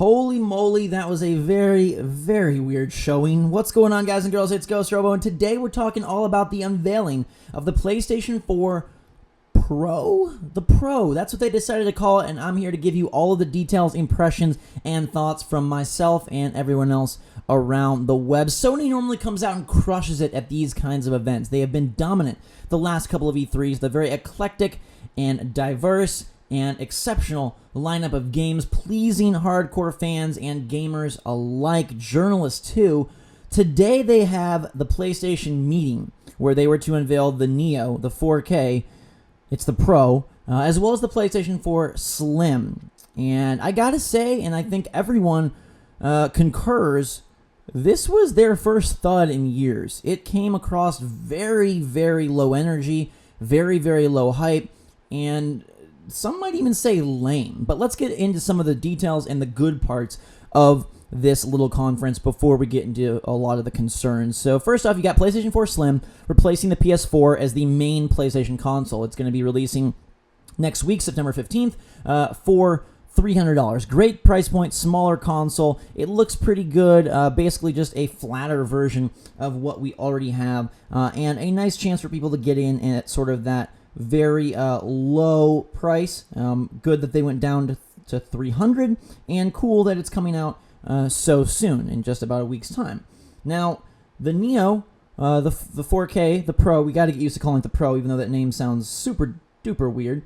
Holy moly, that was a very, very weird showing. What's going on, guys and girls? It's Ghost Robo, and today we're talking all about the unveiling of the PlayStation 4 Pro? The Pro, that's what they decided to call it, and I'm here to give you all of the details, impressions, and thoughts from myself and everyone else around the web. Sony normally comes out and crushes it at these kinds of events. They have been dominant the last couple of E3s. They're very eclectic and diverse and exceptional lineup of games, pleasing hardcore fans and gamers alike, journalists too. Today they have the PlayStation meeting, where they were to unveil the Neo, the 4K, it's the Pro, as well as the PlayStation 4 Slim. And I gotta say, and I think everyone concurs, this was their first thud in years. It came across very, very low energy, very, very low hype, and some might even say lame. But let's get into some of the details and the good parts of this little conference before we get into a lot of the concerns. So first off, you got PlayStation 4 Slim replacing the PS4 as the main PlayStation console. It's going to be releasing next week, September 15th, for $300. Great price point, smaller console. It looks pretty good, basically just a flatter version of what we already have, and a nice chance for people to get in at sort of that very low price. Good that they went down to $300, and cool that it's coming out so soon, in just about a week's time. Now, the Neo, the 4K, the Pro, we got to get used to calling it the Pro, even though that name sounds super duper weird,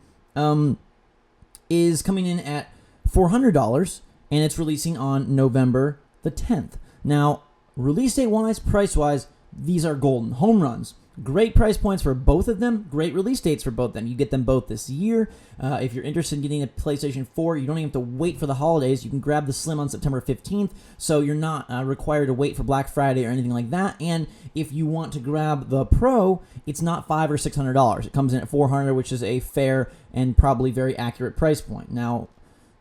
is coming in at $400, and it's releasing on November the 10th. Now, release date-wise, price-wise, these are golden home runs. Great price points for both of them. Great release dates for both of them. You get them both this year. If you're interested in getting a PlayStation 4, you don't even have to wait for the holidays. You can grab the Slim on September 15th, so you're not required to wait for Black Friday or anything like that. And if you want to grab the Pro, it's not $500 or $600. It comes in at $400, which is a fair and probably very accurate price point. Now,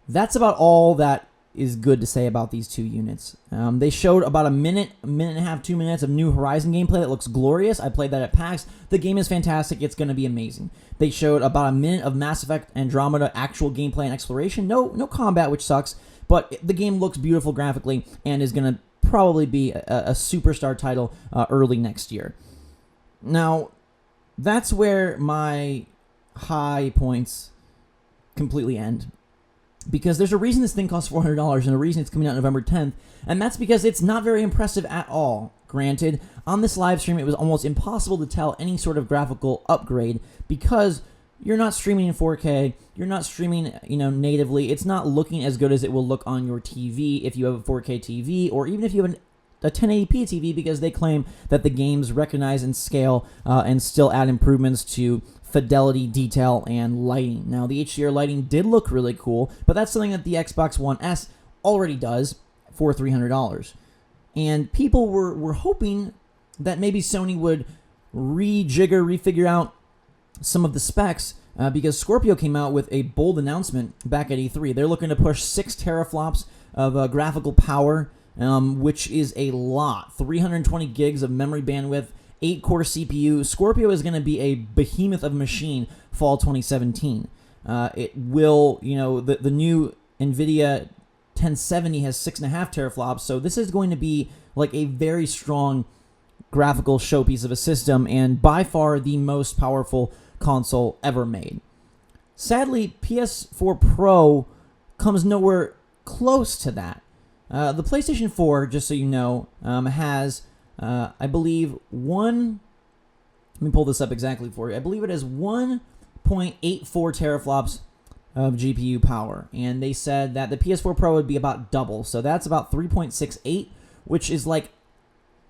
that's about all that is good to say about these two units. They showed about a minute and a half, 2 minutes of New Horizon gameplay that looks glorious. I played that at PAX. The game is fantastic. It's going to be amazing. They showed about a minute of Mass Effect Andromeda actual gameplay and exploration. No combat, which sucks, but the game looks beautiful graphically and is going to probably be a superstar title early next year. Now, that's where my high points completely end. Because there's a reason this thing costs $400 and a reason it's coming out November 10th, and that's because it's not very impressive at all. Granted, on this live stream, it was almost impossible to tell any sort of graphical upgrade because you're not streaming in 4K, you're not streaming, natively. It's not looking as good as it will look on your TV if you have a 4K TV, or even if you have a 1080p TV, because they claim that the games recognize and scale and still add improvements to fidelity, detail, and lighting. Now, the HDR lighting did look really cool, but that's something that the Xbox One S already does for $300. And people were hoping that maybe Sony would refigure out some of the specs, because Scorpio came out with a bold announcement back at E3. They're looking to push 6 teraflops of graphical power, which is a lot. 320 gigs of memory bandwidth, 8-core CPU. Scorpio is going to be a behemoth of a machine fall 2017. It will, the new NVIDIA 1070 has 6.5 teraflops, so this is going to be like a very strong graphical showpiece of a system, and by far the most powerful console ever made. Sadly, PS4 Pro comes nowhere close to that. The PlayStation 4, just so you know, has I believe let me pull this up exactly for you. I believe it has 1.84 teraflops of GPU power, and they said that the PS4 Pro would be about double, so that's about 3.68, which is like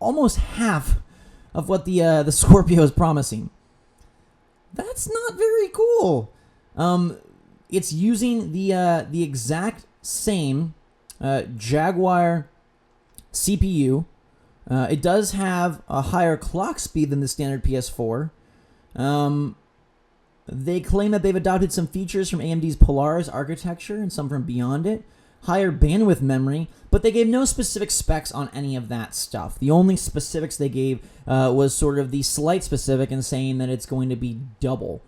almost half of what the Scorpio is promising. That's not very cool. It's using the exact same Jaguar CPU. It does have a higher clock speed than the standard PS4. They claim that they've adopted some features from AMD's Polaris architecture and some from beyond it. Higher bandwidth memory, but they gave no specific specs on any of that stuff. The only specifics they gave was sort of the slight specific in saying that it's going to be double,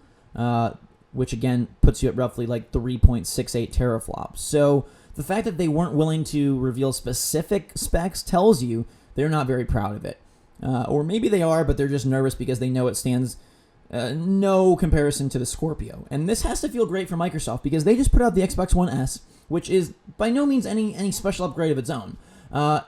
which again puts you at roughly like 3.68 teraflops. So the fact that they weren't willing to reveal specific specs tells you they're not very proud of it. Or maybe they are, but they're just nervous because they know it stands no comparison to the Scorpio. And this has to feel great for Microsoft because they just put out the Xbox One S, which is by no means any special upgrade of its own.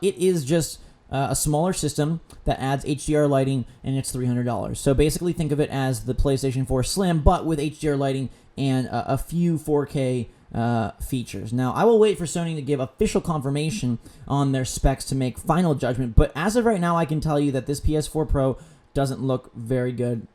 It is just a smaller system that adds HDR lighting, and it's $300. So basically think of it as the PlayStation 4 Slim, but with HDR lighting and a few 4K features. Now, I will wait for Sony to give official confirmation on their specs to make final judgment, but as of right now, I can tell you that this PS4 Pro doesn't look very good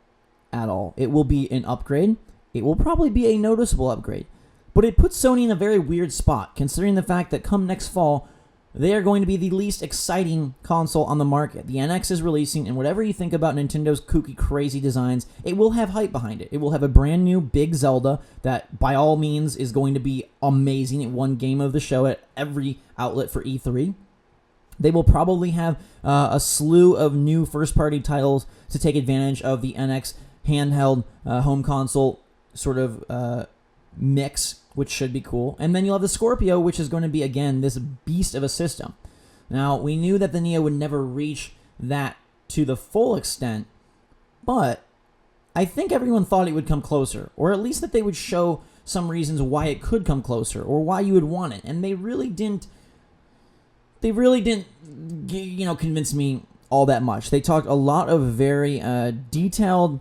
at all. It will be an upgrade. It will probably be a noticeable upgrade, but it puts Sony in a very weird spot, considering the fact that come next fall, they are going to be the least exciting console on the market. The NX is releasing, and whatever you think about Nintendo's kooky, crazy designs, it will have hype behind it. It will have a brand new big Zelda that, by all means, is going to be amazing. It won Game of the Show at every outlet for E3. They will probably have a slew of new first-party titles to take advantage of the NX handheld home console sort of mix, which should be cool. And then you'll have the Scorpio, which is going to be, again, this beast of a system. Now, we knew that the Neo would never reach that to the full extent, but I think everyone thought it would come closer, or at least that they would show some reasons why it could come closer, or why you would want it. And they really didn't convince me all that much. They talked a lot of very detailed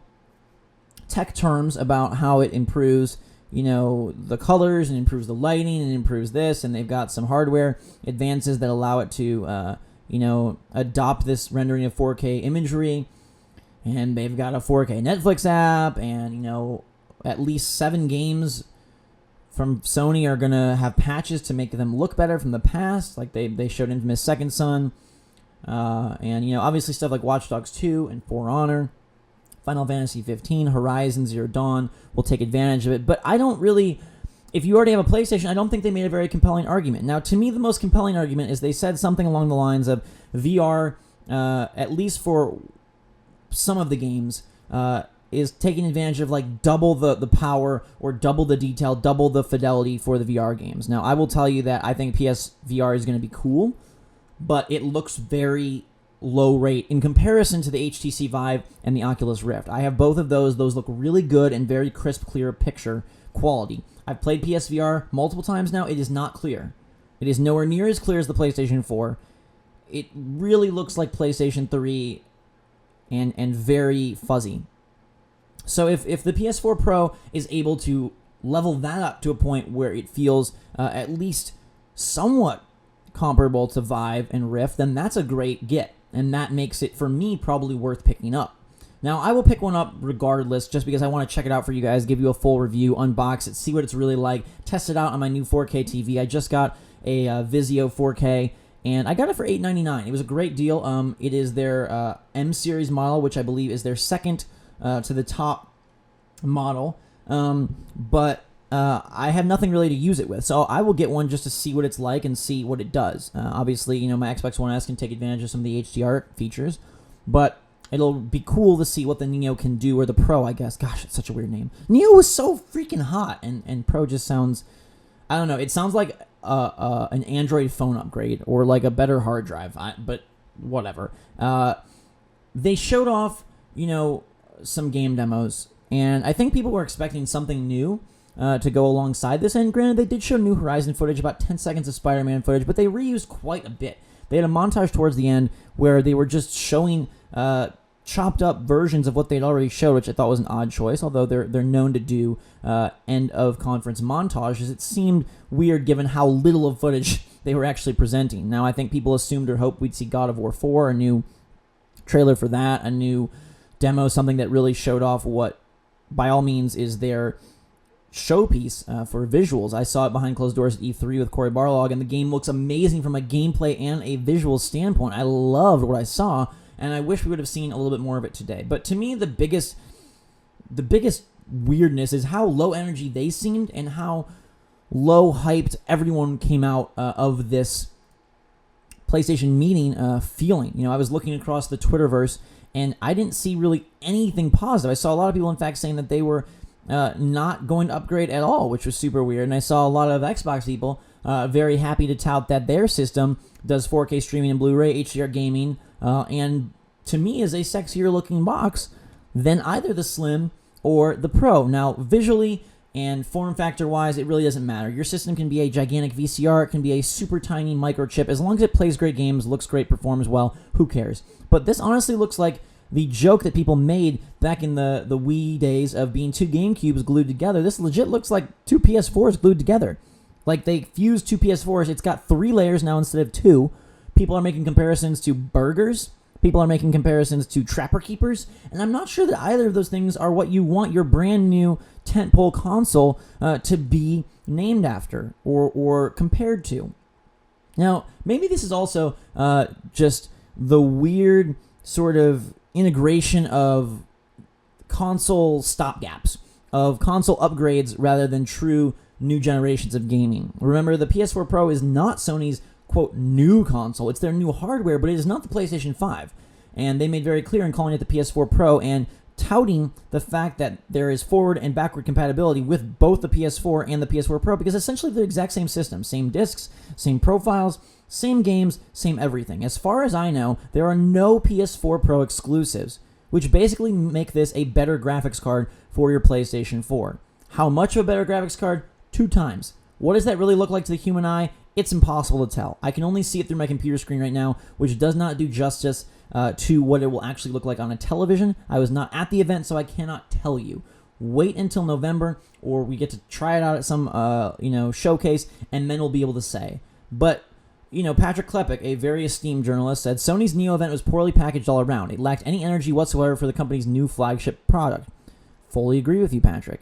tech terms about how it improves the colors and improves the lighting and improves this, and they've got some hardware advances that allow it to, adopt this rendering of 4K imagery, and they've got a 4K Netflix app, and, at least 7 games from Sony are going to have patches to make them look better from the past, like they showed Infamous Second Son, and, obviously stuff like Watch Dogs 2 and For Honor. Final Fantasy 15, Horizon Zero Dawn will take advantage of it. But I don't really, if you already have a PlayStation, I don't think they made a very compelling argument. Now, to me, the most compelling argument is they said something along the lines of VR, at least for some of the games, is taking advantage of like double the power or double the detail, double the fidelity for the VR games. Now, I will tell you that I think PSVR is going to be cool, but it looks very low rate in comparison to the HTC Vive and the Oculus Rift. I have both of those. Those look really good and very crisp, clear picture quality. I've played PSVR multiple times now. It is not clear. It is nowhere near as clear as the PlayStation 4. It really looks like PlayStation 3 and very fuzzy. So if the PS4 Pro is able to level that up to a point where it feels at least somewhat comparable to Vive and Rift, then that's a great get. And that makes it, for me, probably worth picking up. Now, I will pick one up regardless, just because I want to check it out for you guys, give you a full review, unbox it, see what it's really like, test it out on my new 4K TV. I just got a Vizio 4K, and I got it for $8.99. It was a great deal. It is their M-Series model, which I believe is their second to the top model. But I have nothing really to use it with, so I will get one just to see what it's like and see what it does. Obviously, my Xbox One S can take advantage of some of the HDR features, but it'll be cool to see what the Neo can do, or the Pro, I guess. Gosh, it's such a weird name. Neo was so freaking hot, and Pro just sounds, I don't know, it sounds like an Android phone upgrade, or like a better hard drive, but whatever. They showed off, some game demos, and I think people were expecting something new to go alongside this, and granted, they did show new Horizon footage, about 10 seconds of Spider-Man footage, but they reused quite a bit. They had a montage towards the end where they were just showing chopped up versions of what they'd already showed, which I thought was an odd choice, although they're known to do end of conference montages. It seemed weird given how little of footage they were actually presenting. Now, I think people assumed or hoped we'd see God of War 4, a new trailer for that, a new demo, something that really showed off what, by all means, is their showpiece for visuals. I saw it behind closed doors at E3 with Cory Barlog, and the game looks amazing from a gameplay and a visual standpoint. I loved what I saw, and I wish we would have seen a little bit more of it today. But to me, the biggest weirdness is how low energy they seemed and how low hyped everyone came out of this PlayStation meeting feeling. I was looking across the Twitterverse, and I didn't see really anything positive. I saw a lot of people, in fact, saying that they were not going to upgrade at all, which was super weird. And I saw a lot of Xbox people very happy to tout that their system does 4K streaming and Blu-ray, HDR gaming, and to me is a sexier looking box than either the Slim or the Pro. Now, visually and form factor wise, it really doesn't matter. Your system can be a gigantic VCR, it can be a super tiny microchip. As long as it plays great games, looks great, performs well, who cares? But this honestly looks like the joke that people made back in the Wii days of being two GameCubes glued together. This legit looks like two PS4s glued together. Like they fused two PS4s. It's got 3 layers now instead of 2. People are making comparisons to burgers. People are making comparisons to Trapper Keepers, and I'm not sure that either of those things are what you want your brand new tentpole console to be named after or compared to. Now, maybe this is also just the weird sort of integration of console stopgaps, of console upgrades rather than true new generations of gaming. Remember, the PS4 Pro is not Sony's quote new console. It's their new hardware, but it is not the PlayStation 5. And they made very clear in calling it the PS4 Pro and touting the fact that there is forward and backward compatibility with both the PS4 and the PS4 Pro, because essentially they're the exact same system, same discs, same profiles, same games, same everything. As far as I know, there are no PS4 Pro exclusives, which basically make this a better graphics card for your PlayStation 4. How much of a better graphics card? 2 times. What does that really look like to the human eye? It's impossible to tell. I can only see it through my computer screen right now, which does not do justice to what it will actually look like on a television. I was not at the event, so I cannot tell you. Wait until November, or we get to try it out at some showcase, and then we'll be able to say. But Patrick Klepek, a very esteemed journalist, said Sony's Neo event was poorly packaged all around. It lacked any energy whatsoever for the company's new flagship product. Fully agree with you, Patrick.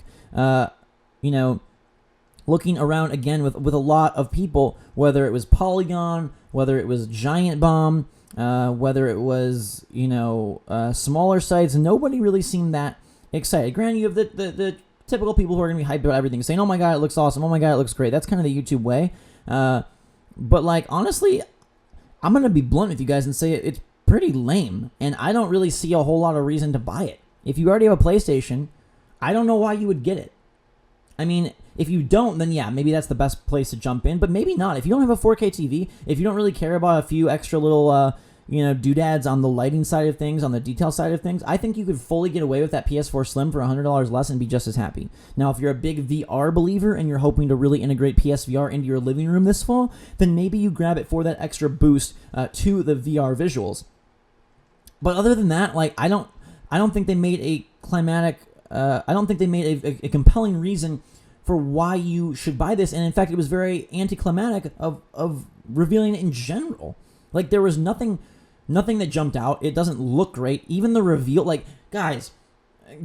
Looking around again with a lot of people, whether it was Polygon, whether it was Giant Bomb, whether it was smaller sites, nobody really seemed that excited. Granted, you have the typical people who are going to be hyped about everything, saying, "Oh my god, it looks awesome! Oh my god, it looks great." That's kind of the YouTube way. But honestly, I'm going to be blunt with you guys and say it's pretty lame, and I don't really see a whole lot of reason to buy it. If you already have a PlayStation, I don't know why you would get it. I mean, if you don't, then yeah, maybe that's the best place to jump in, but maybe not. If you don't have a 4K TV, if you don't really care about a few extra little, doodads on the lighting side of things, on the detail side of things, I think you could fully get away with that PS4 Slim for $100 less and be just as happy. Now, if you're a big VR believer and you're hoping to really integrate PSVR into your living room this fall, then maybe you grab it for that extra boost to the VR visuals. But other than that, I don't think they made a climatic. I don't think they made a compelling reason for why you should buy this, and in fact, it was very anticlimactic of revealing it in general. There was nothing that jumped out. It doesn't look great. Even the reveal, guys,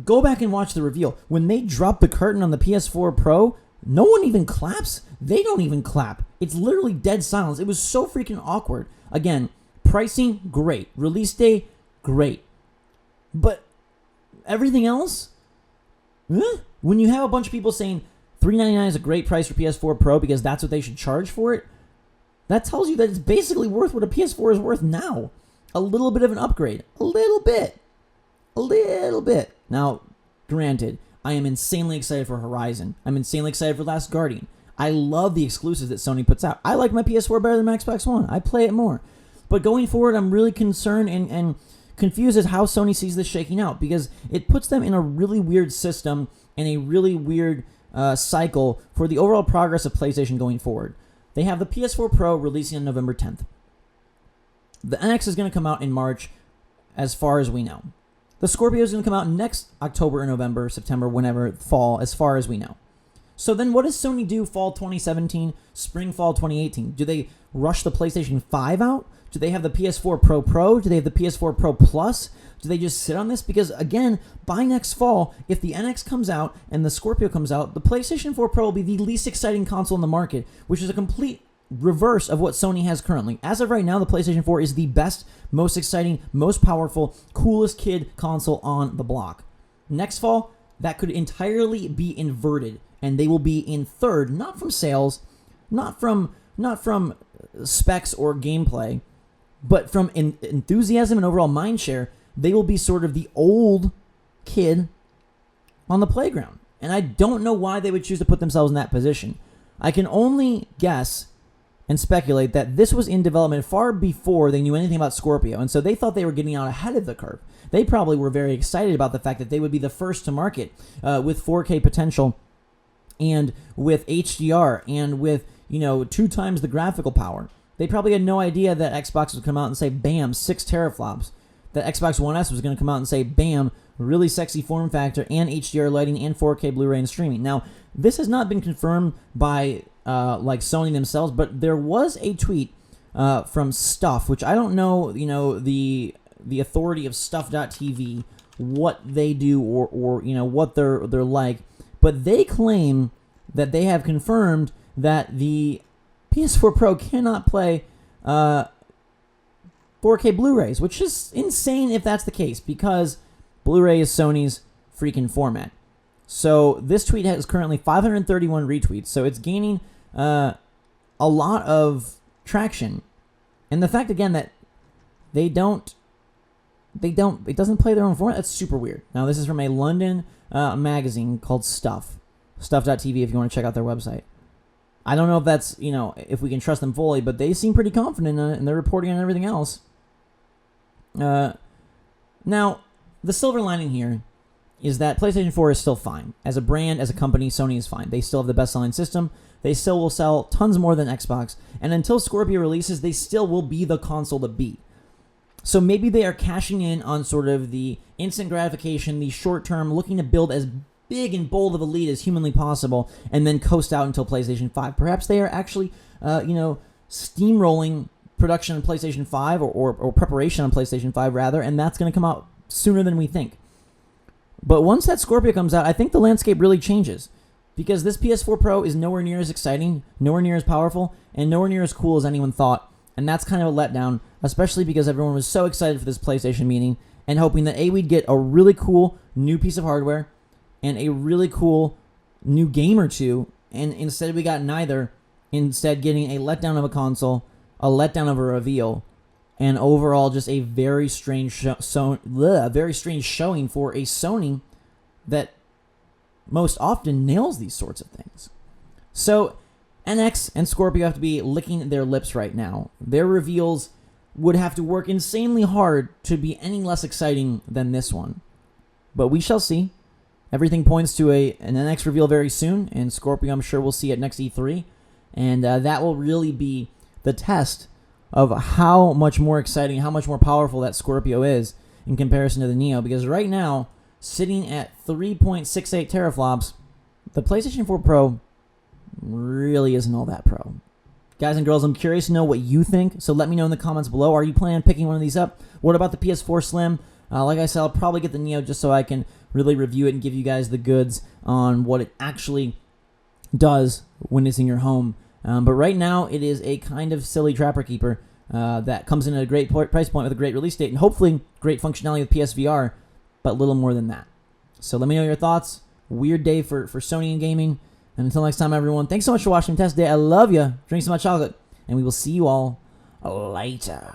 go back and watch the reveal. When they drop the curtain on the PS4 Pro, no one even claps. They don't even clap. It's literally dead silence. It was so freaking awkward. Again, pricing, great. Release day, great. But everything else? When you have a bunch of people saying $399 is a great price for PS4 Pro because that's what they should charge for it, that tells you that it's basically worth what a PS4 is worth now. A little bit of an upgrade. A little bit. Now, granted, I am insanely excited for Horizon. I'm insanely excited for Last Guardian. I love the exclusives that Sony puts out. I like my PS4 better than my Xbox One. I play it more. But going forward, I'm really concerned and confused as how Sony sees this shaking out, because it puts them in a really weird system and a really weird cycle for the overall progress of PlayStation going forward. They have the PS4 Pro releasing on November 10th. The NX is going to come out in March, as far as we know. The Scorpio is going to come out next October or November, September, whenever, fall, as far as we know. So then what does Sony do fall 2017, spring, fall 2018? Do they rush the PlayStation 5 out? Do they have the PS4 Pro Pro? Do they have the PS4 Pro Plus? Do they just sit on this? Because again, by next fall, if the NX comes out and the Scorpio comes out, the PlayStation 4 Pro will be the least exciting console in the market, which is a complete reverse of what Sony has currently. As of right now, the PlayStation 4 is the best, most exciting, most powerful, coolest kid console on the block. Next fall, that could entirely be inverted, and they will be in third, not from sales, not from specs or gameplay, but from enthusiasm and overall mindshare. They will be sort of the old kid on the playground. And I don't know why they would choose to put themselves in that position. I can only guess and speculate that this was in development far before they knew anything about Scorpio, and so they thought they were getting out ahead of the curve. They probably were very excited about the fact that they would be the first to market with 4K potential and with HDR and with 2 times the graphical power. They probably had no idea that Xbox would come out and say, bam, 6 teraflops. That Xbox One S was going to come out and say, bam, really sexy form factor and HDR lighting and 4K Blu-ray and streaming. Now, this has not been confirmed by like Sony themselves, but there was a tweet from Stuff, which I don't know, the authority of Stuff.tv, what they do or what they're like, but they claim that they have confirmed that the PS4 Pro cannot play 4K Blu-rays, which is insane if that's the case, because Blu-ray is Sony's freaking format. So this tweet has currently 531 retweets, so it's gaining a lot of traction. And the fact, again, that it doesn't play their own format, that's super weird. Now, this is from a London magazine called Stuff, stuff.tv if you want to check out their website. I don't know if that's, if we can trust them fully, but they seem pretty confident in it, and they're reporting on everything else. Now, the silver lining here is that PlayStation 4 is still fine. As a brand, as a company, Sony is fine. They still have the best-selling system. They still will sell tons more than Xbox. And until Scorpio releases, they still will be the console to beat. So maybe they are cashing in on sort of the instant gratification, the short-term, looking to build as big and bold of a lead as humanly possible, and then coast out until PlayStation 5. Perhaps they are actually, steamrolling production on PlayStation 5 or preparation on PlayStation 5, rather, and that's going to come out sooner than we think. But once that Scorpio comes out, I think the landscape really changes, because this PS4 Pro is nowhere near as exciting, nowhere near as powerful, and nowhere near as cool as anyone thought, and that's kind of a letdown, especially because everyone was so excited for this PlayStation meeting and hoping that we'd get a really cool new piece of hardware and a really cool new game or two, and instead we got neither, instead getting a letdown of a console, a letdown of a reveal, and overall just a very strange showing for a Sony that most often nails these sorts of things. So NX and Scorpio have to be licking their lips right now. Their reveals would have to work insanely hard to be any less exciting than this one. But we shall see. Everything points to an NX reveal very soon, and Scorpio I'm sure we'll see at next E3. And that will really be the test of how much more exciting, how much more powerful that Scorpio is in comparison to the Neo. Because right now, sitting at 3.68 teraflops, the PlayStation 4 Pro really isn't all that pro. Guys and girls, I'm curious to know what you think, so let me know in the comments below. Are you planning on picking one of these up? What about the PS4 Slim? Like I said, I'll probably get the Neo just so I can really review it and give you guys the goods on what it actually does when it's in your home. But right now, it is a kind of silly trapper keeper that comes in at a great price point with a great release date and hopefully great functionality with PSVR, but little more than that. So let me know your thoughts. Weird day for Sony and gaming. And until next time, everyone, thanks so much for watching Test Day. I love you. Drink so much chocolate. And we will see you all later.